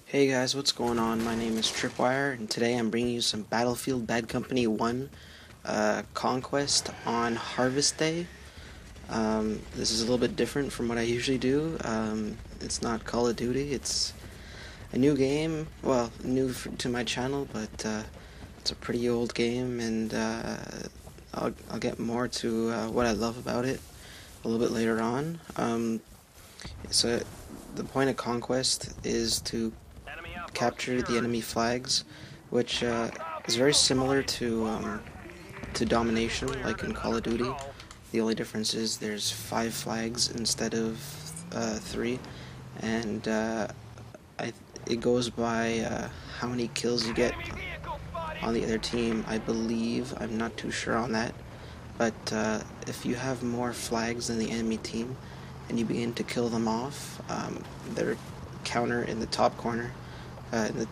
Hey guys, what's going on? My name is TRiiPWiiRE, and today I'm bringing you some Battlefield Bad Company 1 Conquest on Harvest Day. This is a little bit different from what I usually do. It's not Call of Duty, it's a new game, well, to my channel, but it's a pretty old game, and I'll get more to what I love about it a little bit later on. So the point of Conquest is to capture the enemy flags, which is very similar to domination, like in Call of Duty. The only difference is there's 5 flags instead of 3, and it goes by how many kills you get on the other team, I believe. I'm not too sure on that, but if you have more flags than the enemy team and you begin to kill them off, their counter in the top corner, in the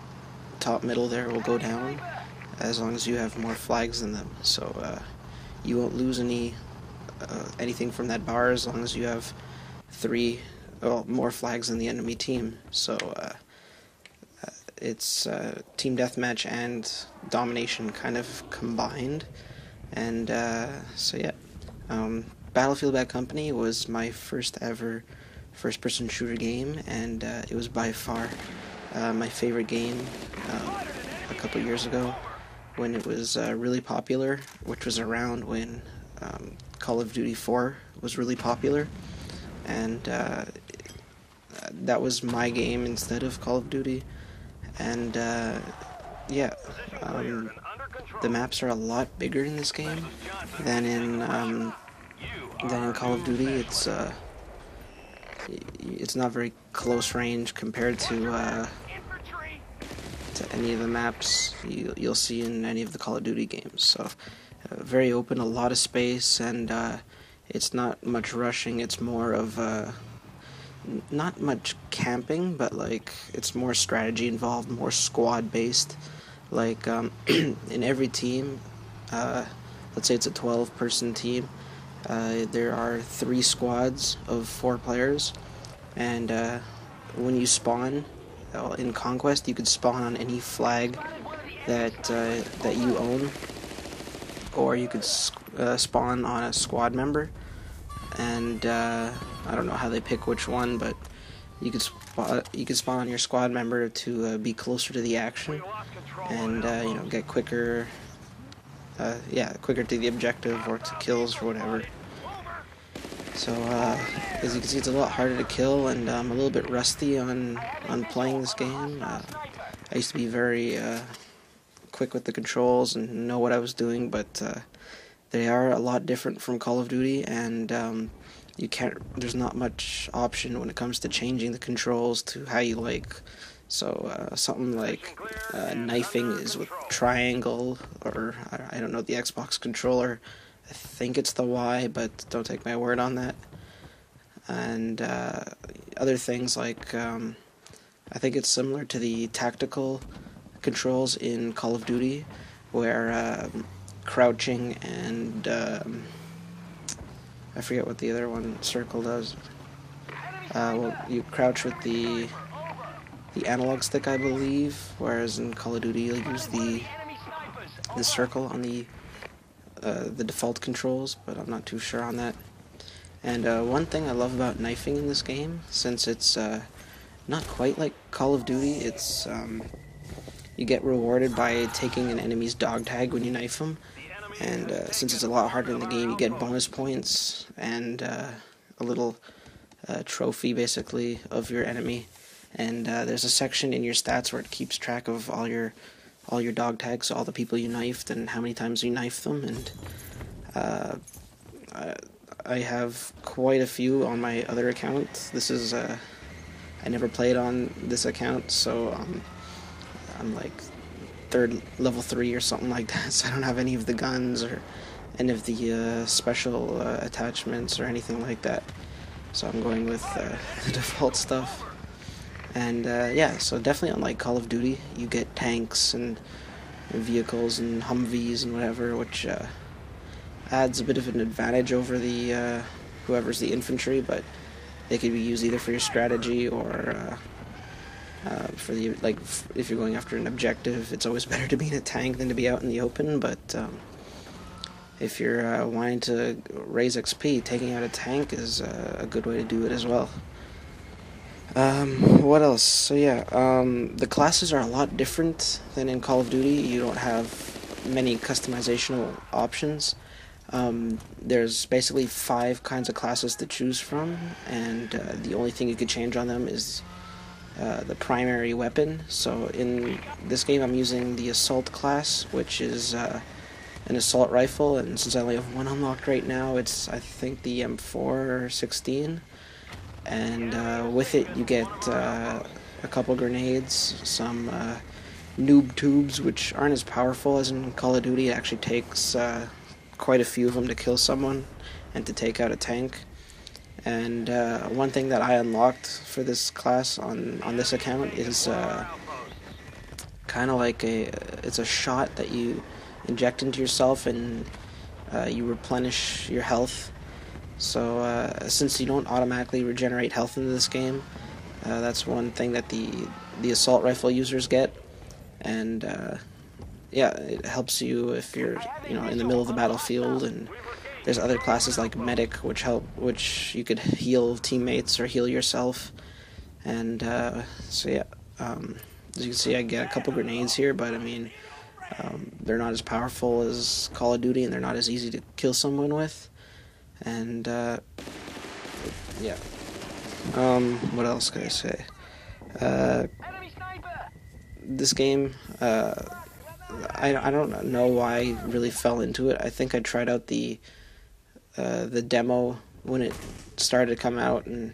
top middle there, will go down as long as you have more flags than them. So you won't lose anything from that bar as long as you have more flags than the enemy team. So it's team deathmatch and domination kind of combined, and so yeah. Battlefield Bad Company was my first ever first-person shooter game, and it was by far my favorite game a couple years ago when it was really popular, which was around when Call of Duty 4 was really popular, and that was my game instead of Call of Duty. And yeah, the maps are a lot bigger in this game than in Call of Duty. It's not very close range compared to any of the maps you'll see in any of the Call of Duty games. So very open, a lot of space, and it's not much rushing. It's more of not much camping, but like it's more strategy involved, more squad based. Like in every team, let's say it's a 12-person team. There are 3 squads of 4 players, and when you spawn in Conquest, you could spawn on any flag that you own, or you could spawn on a squad member. And I don't know how they pick which one, but you could spawn on your squad member to be closer to the action, and get quicker. Quicker to the objective or to kills or whatever. So as you can see, it's a lot harder to kill, and I'm a little bit rusty on playing this game. I used to be very quick with the controls and know what I was doing, but they are a lot different from Call of Duty, and there's not much option when it comes to changing the controls to how you like. So something like knifing is with triangle, or I don't know the Xbox controller. I think it's the Y, but don't take my word on that. And other things like I think it's similar to the tactical controls in Call of Duty, where crouching and I forget what the other one, circle, does. Well, you crouch with the analog stick, I believe, whereas in Call of Duty you'll use the circle on the default controls, but I'm not too sure on that. And one thing I love about knifing in this game, since it's not quite like Call of Duty, it's you get rewarded by taking an enemy's dog tag when you knife them, and since it's a lot harder in the game, you get bonus points and a little trophy basically of your enemy. And there's a section in your stats where it keeps track of all your dog tags, all the people you knifed and how many times you knifed them. And I have quite a few on my other account. This is I never played on this account, so I'm like level 3 or something like that. So I don't have any of the guns or any of the special attachments or anything like that. So I'm going with the default stuff. And so definitely unlike Call of Duty, you get tanks and vehicles and Humvees and whatever, which adds a bit of an advantage over the whoever's the infantry, but they could be used either for your strategy or If you're going after an objective, it's always better to be in a tank than to be out in the open. But if you're wanting to raise XP, taking out a tank is a good way to do it as well. What else? So yeah, the classes are a lot different than in Call of Duty. You don't have many customizational options. There's basically 5 kinds of classes to choose from, and the only thing you could change on them is the primary weapon. So in this game I'm using the Assault class, which is an assault rifle, and since I only have one unlocked right now, it's I think the M416, and with it you get a couple grenades, some noob tubes, which aren't as powerful as in Call of Duty. It actually takes quite a few of them to kill someone and to take out a tank. And one thing that I unlocked for this class on this account is kind of like it's a shot that you inject into yourself, and you replenish your health. So since you don't automatically regenerate health in this game, that's one thing that the assault rifle users get. And yeah, it helps you if you're in the middle of the battlefield. And there's other classes like medic, which you could heal teammates or heal yourself. And so yeah, as you can see, I get a couple grenades here, but I mean, they're not as powerful as Call of Duty, and they're not as easy to kill someone with. And yeah, what else can I say? This game, I don't know why I really fell into it. I think I tried out the demo when it started to come out, and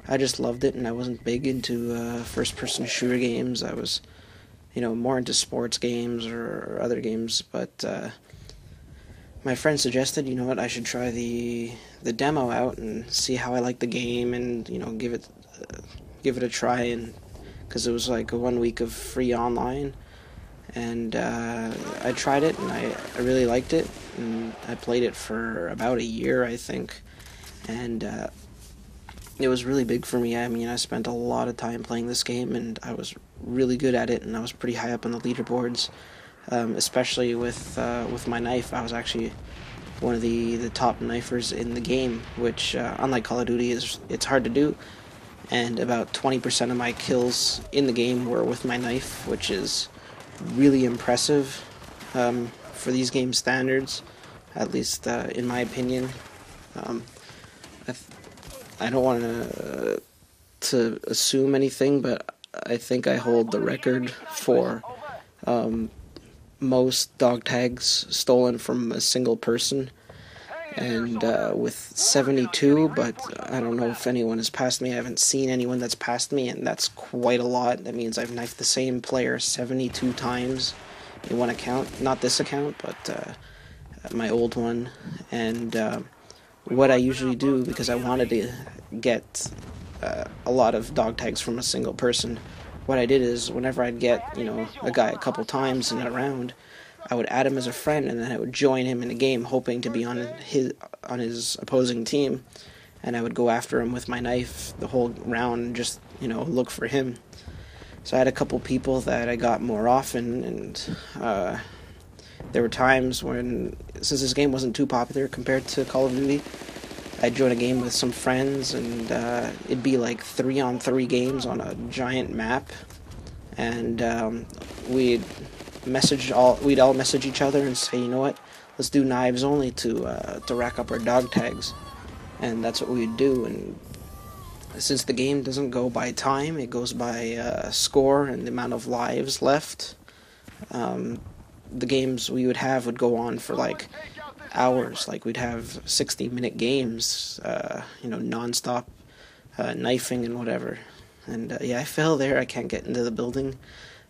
I just loved it. And I wasn't big into first-person shooter games. I was, more into sports games or other games. But my friend suggested, I should try the demo out and see how I like the game, and give it a try. And because it was like 1 week of free online. And I tried it, and I really liked it, and I played it for about a year, I think, and it was really big for me. I mean, I spent a lot of time playing this game, and I was really good at it, and I was pretty high up on the leaderboards, especially with my knife. I was actually one of the top knifers in the game, which, unlike Call of Duty, it's hard to do, and about 20% of my kills in the game were with my knife, which is really impressive for these game standards, at least in my opinion. I don't want to assume anything, but I think I hold the record for most dog tags stolen from a single person, and with 72, but I don't know if anyone has passed me. I haven't seen anyone that's passed me, and that's quite a lot. That means I've knifed the same player 72 times in one account. Not this account, but my old one. And what I usually do, because I wanted to get a lot of dog tags from a single person, what I did is whenever I'd get, a guy a couple times in a round, I would add him as a friend, and then I would join him in a game, hoping to be on his opposing team, and I would go after him with my knife the whole round and just, look for him. So I had a couple people that I got more often, and there were times when, since this game wasn't too popular compared to Call of Duty, I'd join a game with some friends, and it'd be like 3-on-3 games on a giant map, and we'd all message each other and say, you know what, let's do knives only to rack up our dog tags. And that's what we'd do. And since the game doesn't go by time, it goes by score and the amount of lives left, the games we would have would go on for like hours. Like we'd have 60-minute games, non-stop knifing and whatever. And yeah, I fell there. I can't get into the building.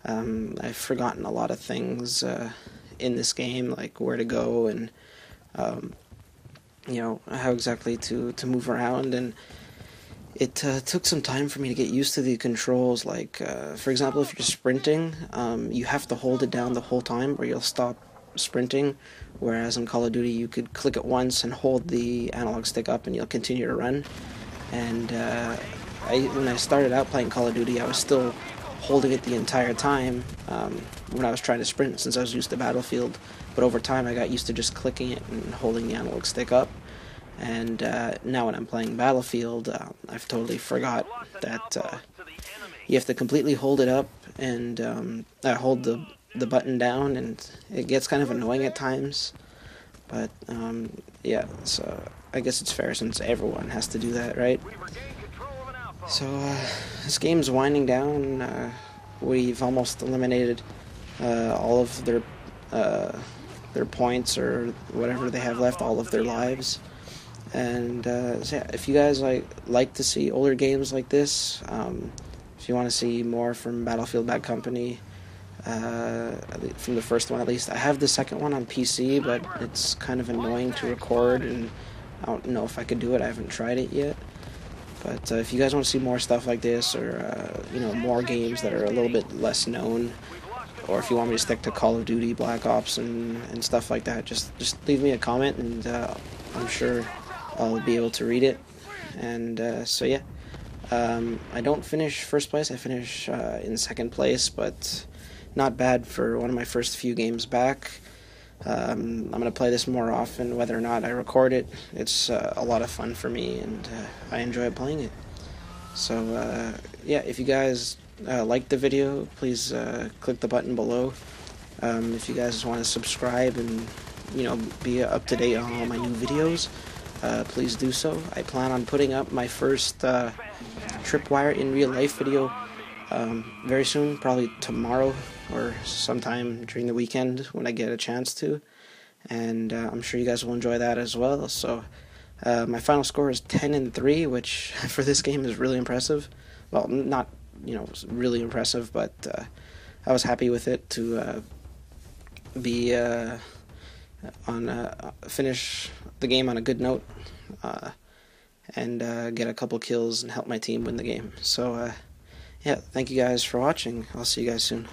I've forgotten a lot of things in this game, like where to go and how exactly to move around. And it took some time for me to get used to the controls. Like for example, if you're sprinting, you have to hold it down the whole time or you'll stop sprinting, whereas in Call of Duty you could click it once and hold the analog stick up and you'll continue to run. And when I started out playing Call of Duty, I was still holding it the entire time when I was trying to sprint, since I was used to Battlefield. But over time, I got used to just clicking it and holding the analog stick up. And now when I'm playing Battlefield, I've totally forgot that you have to completely hold it up and hold the button down, and it gets kind of annoying at times. But yeah, so I guess it's fair since everyone has to do that, right? So this game's winding down. We've almost eliminated all of their points or whatever they have left, all of their lives. And so yeah, if you guys like to see older games like this, if you want to see more from Battlefield Bad Company, from the first one at least. I have the second one on PC, but it's kind of annoying to record, and I don't know if I could do it. I haven't tried it yet. But if you guys want to see more stuff like this, or more games that are a little bit less known, or if you want me to stick to Call of Duty, Black Ops, and stuff like that, just leave me a comment, and I'm sure I'll be able to read it. And so yeah, I don't finish first place. I finish in second place, but not bad for one of my first few games back. I'm going to play this more often, whether or not I record it. It's a lot of fun for me, and I enjoy playing it. So yeah, if you guys liked the video, please click the button below. If you guys want to subscribe and be up to date on all my new videos, please do so. I plan on putting up my first TRiiPWiiRE in real life video very soon, probably tomorrow or sometime during the weekend when I get a chance to, and I'm sure you guys will enjoy that as well. So my final score is 10-3, which for this game is really impressive. Well, not really impressive, but I was happy with it to be finish the game on a good note, and get a couple kills and help my team win the game. So yeah, thank you guys for watching. I'll see you guys soon.